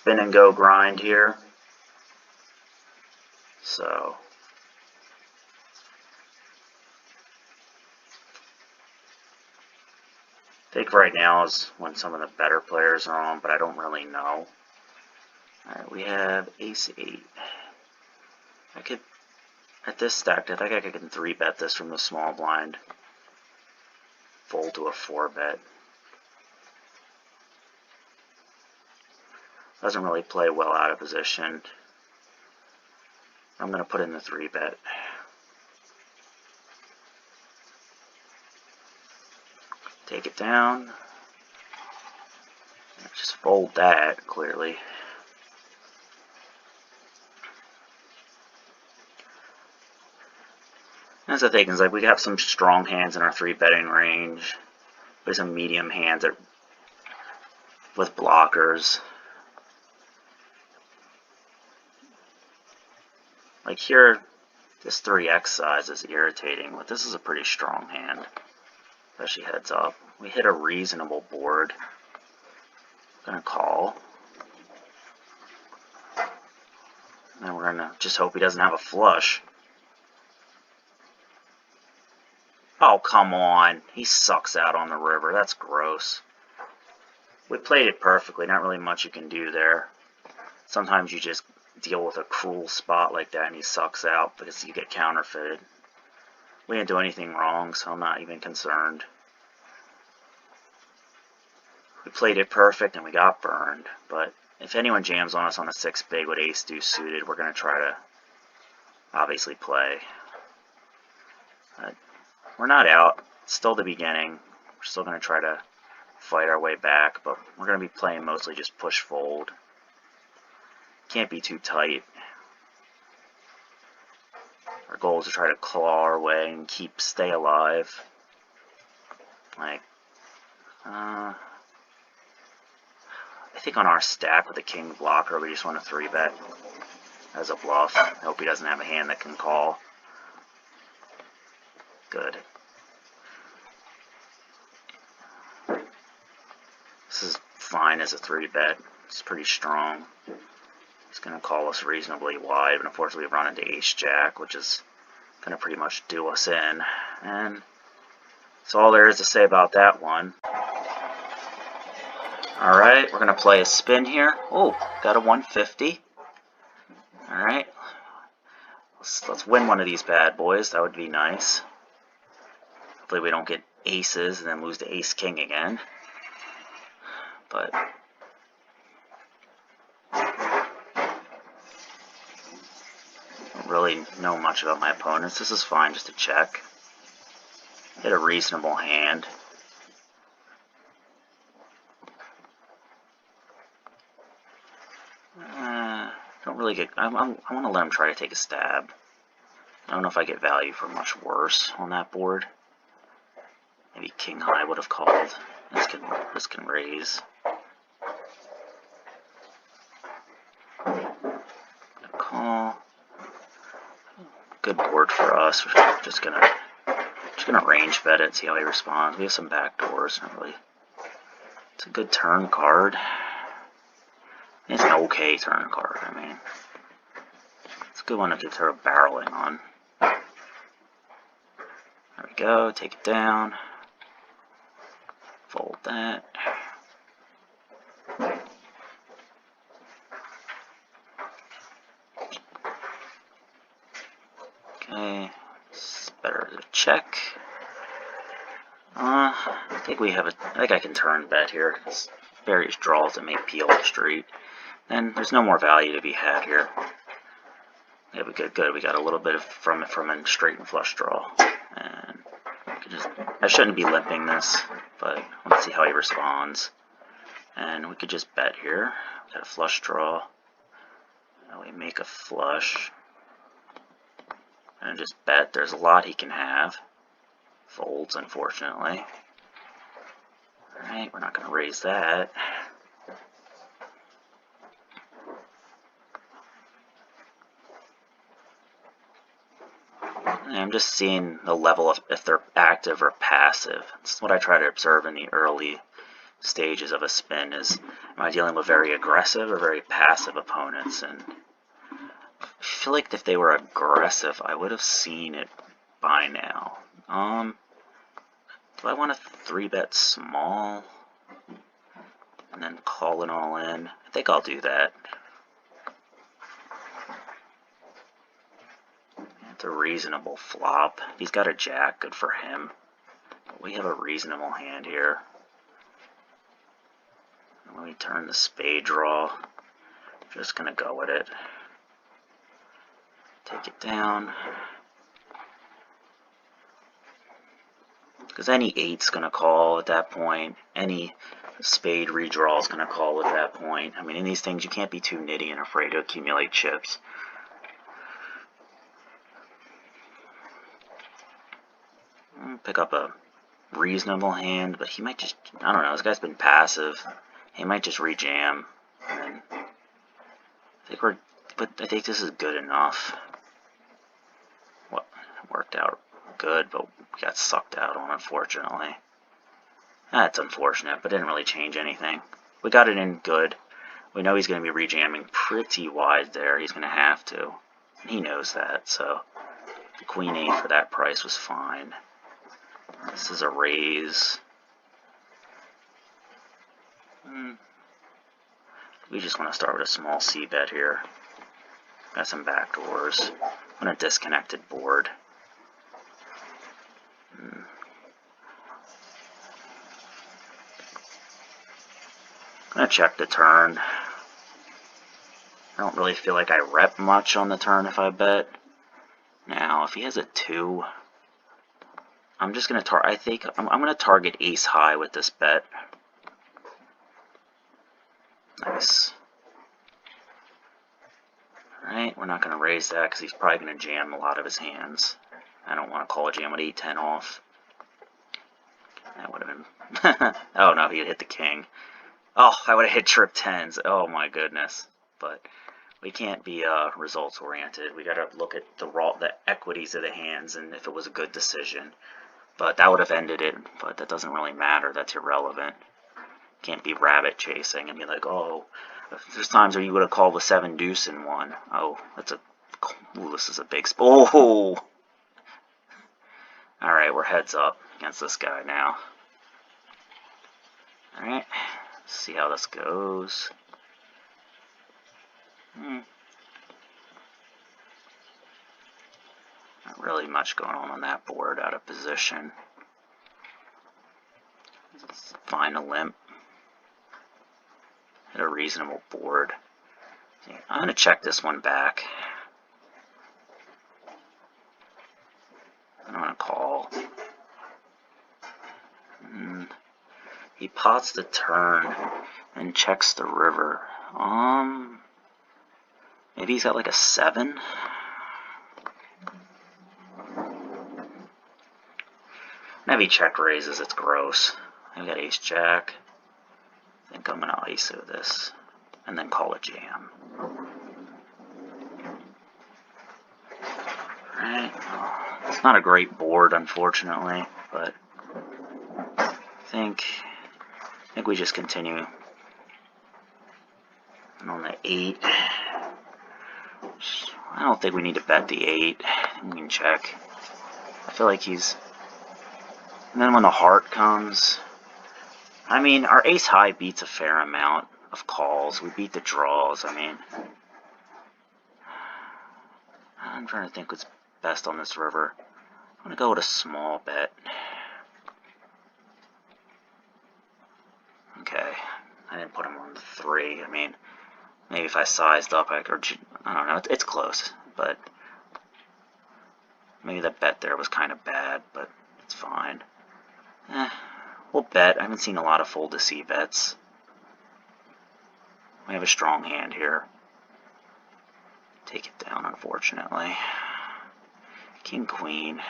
spin and go grind here. So I think right now is when some of the better players are on, but I don't really know. Alright, we have ace 8. I could, at this stack, I think I can 3-bet this from the small blind. Fold to a 4-bet. Doesn't really play well out of position. I'm going to put in the 3-bet. Take it down. Just fold that, clearly. That's the thing, is like we have some strong hands in our 3-betting range. There's some medium hands that, with blockers. Like here, this 3x size is irritating, but this is a pretty strong hand. Especially heads up. We hit a reasonable board. Gonna call. And we're gonna just hope he doesn't have a flush. Oh, come on. He sucks out on the river. That's gross. We played it perfectly. Not really much you can do there. Sometimes you just deal with a cruel spot like that and he sucks out because you get counterfeited. We didn't do anything wrong, so I'm not even concerned. We played it perfect and we got burned. But if anyone jams on us on a 6 big with ace deuce suited, we're going to try to obviously play. We're not out. It's still the beginning. We're still going to try to fight our way back, but we're going to be playing mostly just push fold. Can't be too tight. Our goal is to try to claw our way and stay alive. Like, I think on our stack with the king blocker, we just want to 3-bet as a bluff. I hope he doesn't have a hand that can call. Good. This is fine as a 3-bet. It's pretty strong. He's going to call us reasonably wide, but unfortunately we run into ace-jack, which is going to pretty much do us in. And that's all there is to say about that one. Alright, we're going to play a spin here. Oh, got a 150. Alright. Let's win one of these bad boys. That would be nice. Hopefully we don't get aces and then lose to ace-king again. But I don't really know much about my opponents. This is fine just to check. Hit a reasonable hand. Don't really get. I want to let him try to take a stab. I don't know if I get value for much worse on that board. Maybe king high would have called. This can raise. Call. Good board for us. We're just gonna range bet it, see how he responds. We have some back doors. Not really. It's a good turn card. It's an okay turn card. I mean, it's a good one to get her barreling on. There we go. Take it down. Fold that. Okay, it's better to check. I think we have I think I can turn bet here. It's various draws that may peel the street. And there's no more value to be had here. Yeah, we got good. We got a little bit from a straight and flush draw. And I shouldn't be limping this, but let's see how he responds. And we could just bet here. We got a flush draw. Now we make a flush. And just bet. There's a lot he can have. Folds, unfortunately. Alright, we're not going to raise that. I'm just seeing the level of if they're active or passive. That's what I try to observe in the early stages of a spin is, am I dealing with very aggressive or very passive opponents? And I feel like if they were aggressive, I would have seen it by now. Do I want to 3-bet small and then call it all in? I think I'll do that. It's a reasonable flop. He's got a jack, good for him. But we have a reasonable hand here. Let me turn the spade draw. Just gonna go with it. Take it down. Because any 8's gonna call at that point. Any spade redraw is gonna call at that point. I mean, in these things, you can't be too nitty and afraid to accumulate chips. Pick up a reasonable hand, but he might just, I don't know, this guy's been passive. He might just rejam. And I think this is good enough. What worked out good, but we got sucked out on, unfortunately. That's unfortunate, but didn't really change anything. We got it in good. We know he's going to be rejamming pretty wide there. He's going to have to. And he knows that, so the Queen 8 for that price was fine. This is a raise. We just want to start with a small c-bet here. Got some backdoors on a disconnected board. I'm going to check the turn. I don't really feel like I rep much on the turn if I bet. Now, if he has a 2, I'm just going to I'm going to target ace high with this bet. Nice. Alright, we're not going to raise that because he's probably going to jam a lot of his hands. I don't want to call a jam with 8-10 off. That would have been... oh no, he had hit the king. Oh, I would have hit trip 10s. Oh my goodness. But we can't be results oriented. We got to look at the equities of the hands and if it was a good decision. But that would have ended it, but that doesn't really matter. That's irrelevant. Can't be rabbit chasing and be like, oh, there's times where you would have called a 7 deuce in one. Oh, this is a big oh. Alright, we're heads up against this guy now. Alright, see how this goes. Not really much going on that board, out of position. Find a limp. Hit a reasonable board. I'm going to check this one back. I'm going to call. He pots the turn and checks the river. Maybe he's got like a 7. Maybe check raises, it's gross. I got ace jack. I think I'm going to ISO this and then call a jam. Alright, it's not a great board, unfortunately, but I think we just continue. And on the 8, I don't think we need to bet the 8. We can check. I feel like he's... And then when the heart comes... I mean, our ace high beats a fair amount of calls. We beat the draws. I mean... I'm trying to think what's best on this river. I'm going to go with a small bet. Okay. I didn't put him on the 3. I mean... Maybe if I sized up, I don't know, it's close, but maybe that bet there was kind of bad, but it's fine. We'll bet. I haven't seen a lot of fold to C bets. We have a strong hand here. Take it down, unfortunately. King, queen.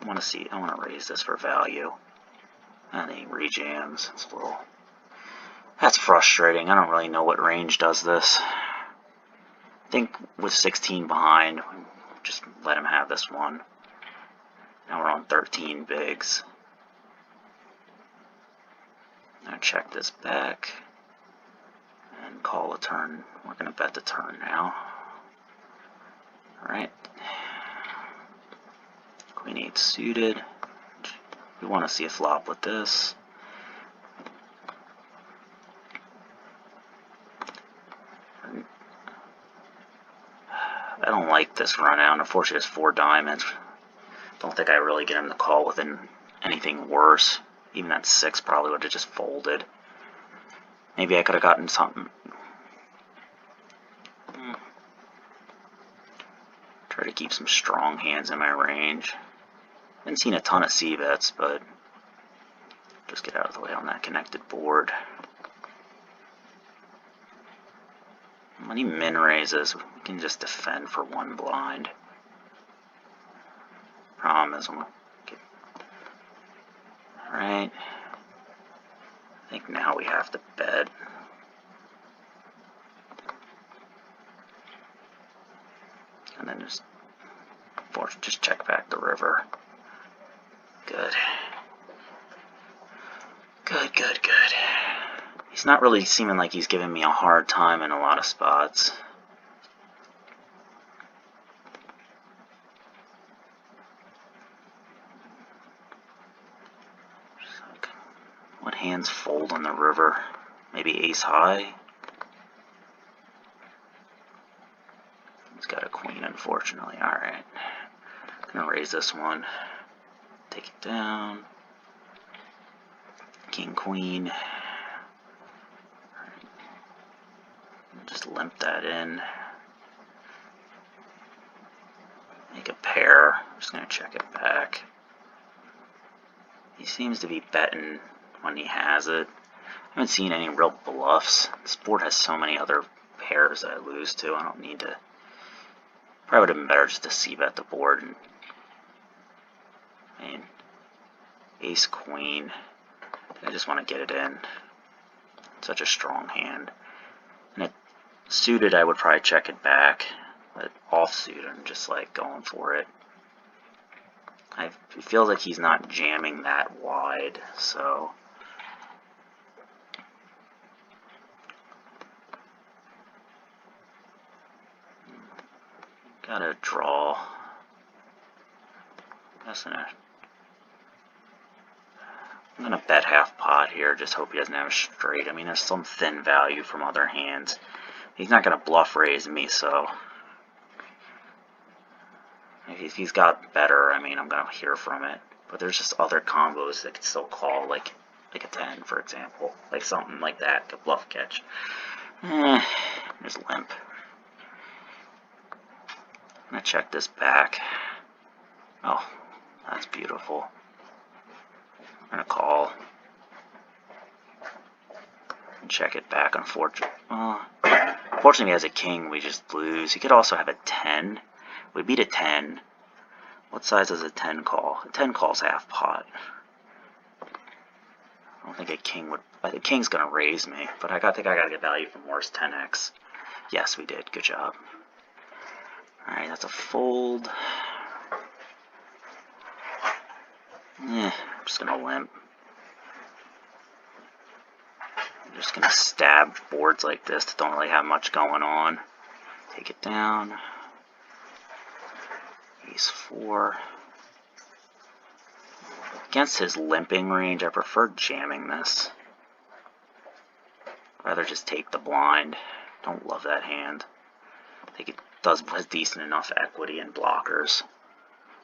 I want to raise this for value. And he rejams. It's a little... That's frustrating. I don't really know what range does this. I think with 16 behind, just let him have this one. Now we're on 13 bigs. Now check this back and call a turn. We're going to bet the turn now. Alright. Queen 8 suited. We want to see a flop with this. I don't like this run out. Unfortunately, it's 4 diamonds. Don't think I really get him to call with anything worse. Even that 6 probably would have just folded. Maybe I could have gotten something. Try to keep some strong hands in my range. Haven't seen a ton of C-bets, but just get out of the way on that connected board. When he min raises, we can just defend for 1 blind. Problem is, alright. I think now we have to bet. And then just check back the river. Good. Good. He's not really seeming like he's giving me a hard time in a lot of spots. What hands fold on the river? Maybe ace high? He's got a queen, unfortunately. Alright. Gonna raise this one. Take it down. King, queen. Just limp that in. Make a pair. I'm just gonna check it back. He seems to be betting when he has it. I haven't seen any real bluffs. This board has so many other pairs that I lose to. I don't need to. Probably would have been better just to c-bet the board. Ace queen. I just want to get it in. Such a strong hand. And it suited, I would probably check it back. But offsuit, I'm just like going for it. It feels like he's not jamming that wide, so. Gotta draw. I'm gonna bet half pot here, just hope he doesn't have a straight. I mean, there's some thin value from other hands. He's not gonna bluff raise me, so if he's got better, I mean, I'm gonna hear from it. But there's just other combos that could still call, like a 10, for example, like something like that, a bluff catch. There's limp. I'm gonna check this back. Oh, that's beautiful. I'm gonna call and check it back. Unfortunately, he has a king. We just lose. He could also have a 10. We beat a 10. What size does a 10 call? A 10 calls half pot. I don't think a king would. The king's gonna raise me, but I think I gotta get value from worse 10x. Yes, we did. Good job. All right, that's a fold. I'm just gonna limp. I'm just gonna stab boards like this that don't really have much going on. Take it down. Ace 4. Against his limping range, I prefer jamming this. I'd rather just take the blind. Don't love that hand. I think it has decent enough equity and blockers.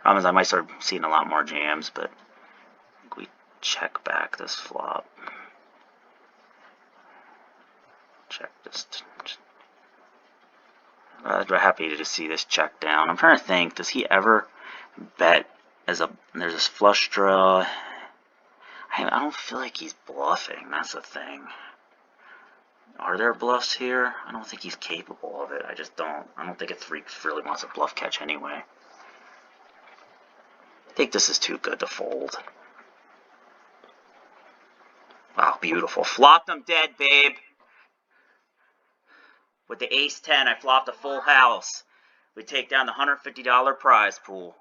Problem is I might start seeing a lot more jams, but I think we check back this flop. Check this. I'm happy to see this check down. I'm trying to think, does he ever bet as there's this flush draw? I don't feel like he's bluffing, that's the thing. Are there bluffs here? I don't think he's capable of it. I just don't. I don't think a 3 really wants a bluff catch anyway. I think this is too good to fold. Wow, beautiful. Flopped him dead, babe. With the ace 10, I flopped a full house. We take down the $150 prize pool.